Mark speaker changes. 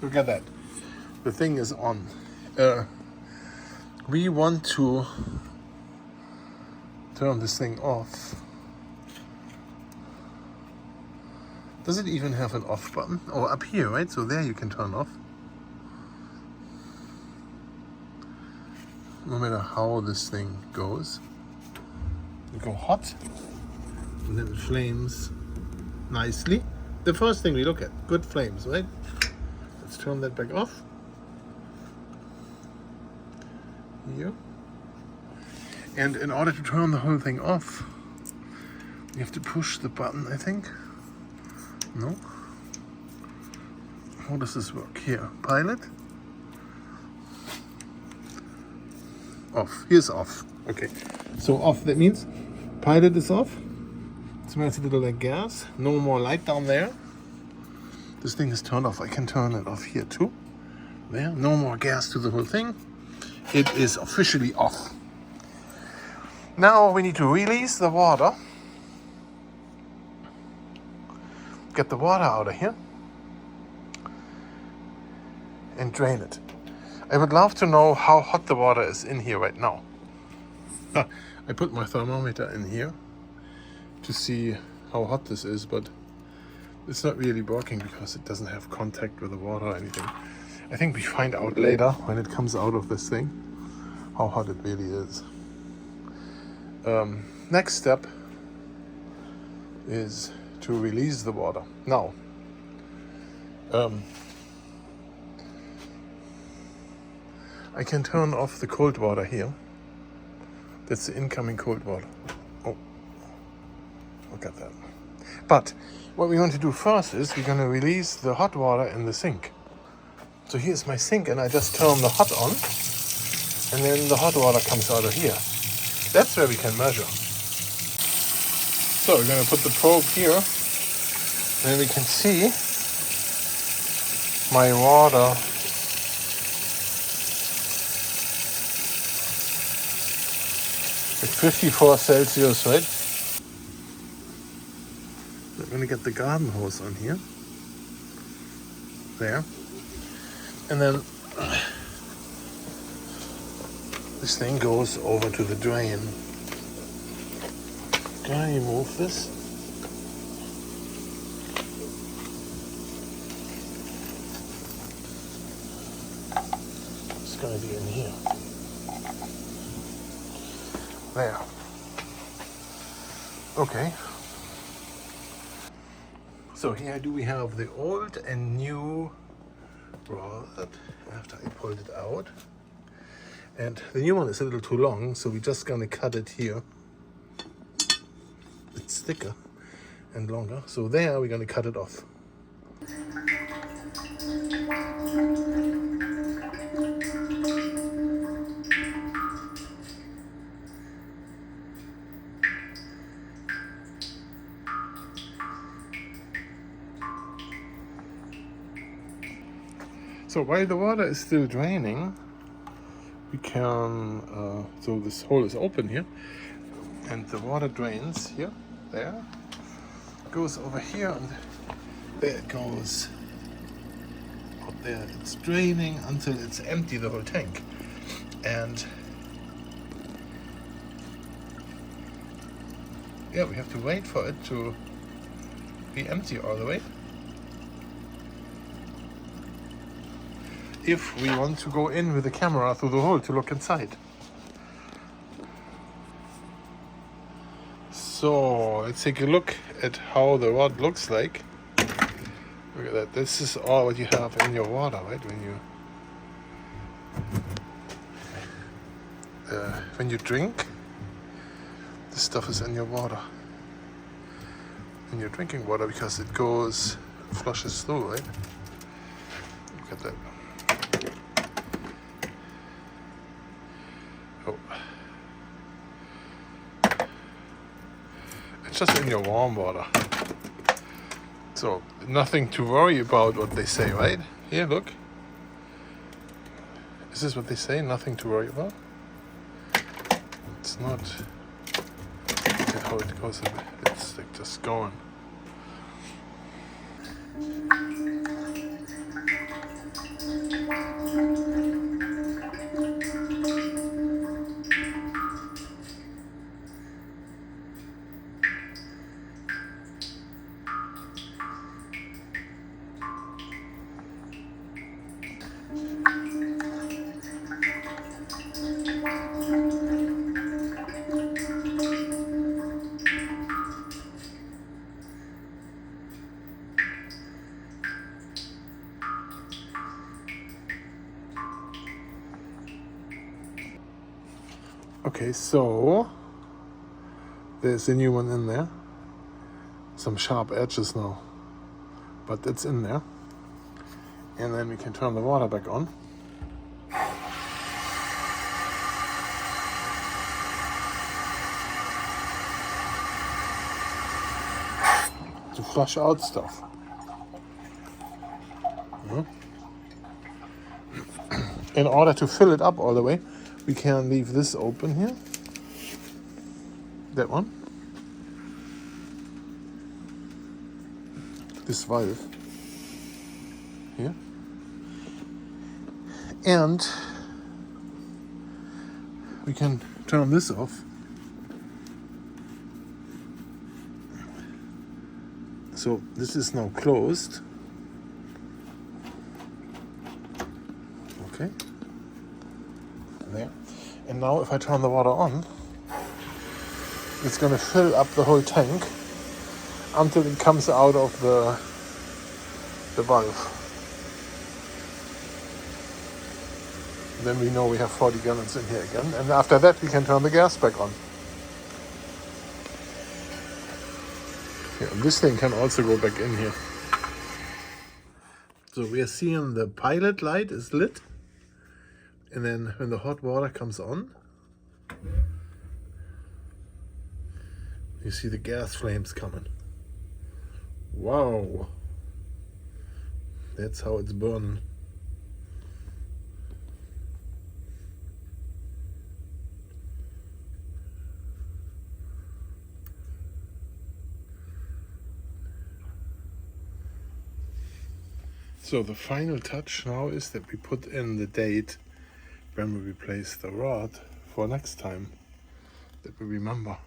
Speaker 1: Look at that. The thing is on. We want to turn this thing off. Does it even have an off button? Oh, up here, right? So there you can turn off. No matter how this thing goes. You go hot, and then it flames nicely. The first thing we look at, good flames, right? Let's turn that back off. Here. And in order to turn the whole thing off, you have to push the button, I think. No? How does this work? Here, pilot. Off. Here's off. Okay. So off, that means pilot is off. It smells a little like gas. No more light down there. This thing is turned off. I can turn it off here too. There. No more gas to the whole thing. It is officially off. Now we need to release the water. Get the water out of here. And drain it. I would love to know how hot the water is in here right now. I put my thermometer in here to see how hot this is, but it's not really working because it doesn't have contact with the water or anything. I think we find out later when it comes out of this thing how hot it really is. Next step is to release the water. Now, I can turn off the cold water here. That's the incoming cold water. Oh, look at that. But what we want to do first is we're going to release the hot water in the sink. So here's my sink, and I just turn the hot on, and then the hot water comes out of here. That's where we can measure. So we're going to put the probe here, and then we can see my water at 54 Celsius, right? I'm going to get the garden hose on here. There. And then this thing goes over to the drain. Can I remove this? It's going to be in here. There. Okay. So here we have the old and new rod after I pulled it out. And the new one is a little too long, so we're just gonna cut it here. It's thicker and longer, so there we're gonna cut it off. So while the water is still draining, we can, so this hole is open here, and the water drains here, there, goes over here, and there it goes out there. It's draining until it's empty, the whole tank. And yeah, we have to wait for it to be empty all the way. If we want to go in with the camera through the hole to look inside. So let's take a look at how the rod looks like. Look at that. This is all what you have in your water, right? When you drink, this stuff is in your water. In your drinking water, because it goes, flushes through, right? Look at that. Oh. It's just in your warm water. So nothing to worry about what they say, right? Here, look. Is this what they say? Nothing to worry about? It's not. Look at how it goes. It's like just going. Okay, so there's a new one in there. Some sharp edges now, but it's in there. And then we can turn the water back on. To flush out stuff. In order to fill it up all the way, we can leave this open here. That one. This valve here. And we can turn this off. So this is now closed. Okay. There. And now if I turn the water on, it's going to fill up the whole tank until it comes out of the valve. Then we know we have 40 gallons in here again. And after that we can turn the gas back on. Yeah, and this thing can also go back in here. So we are seeing the pilot light is lit. And then when the hot water comes on, you see the gas flames coming. Wow. That's how it's burning. So the final touch now is that we put in the date when we replace the rod for next time, that we remember.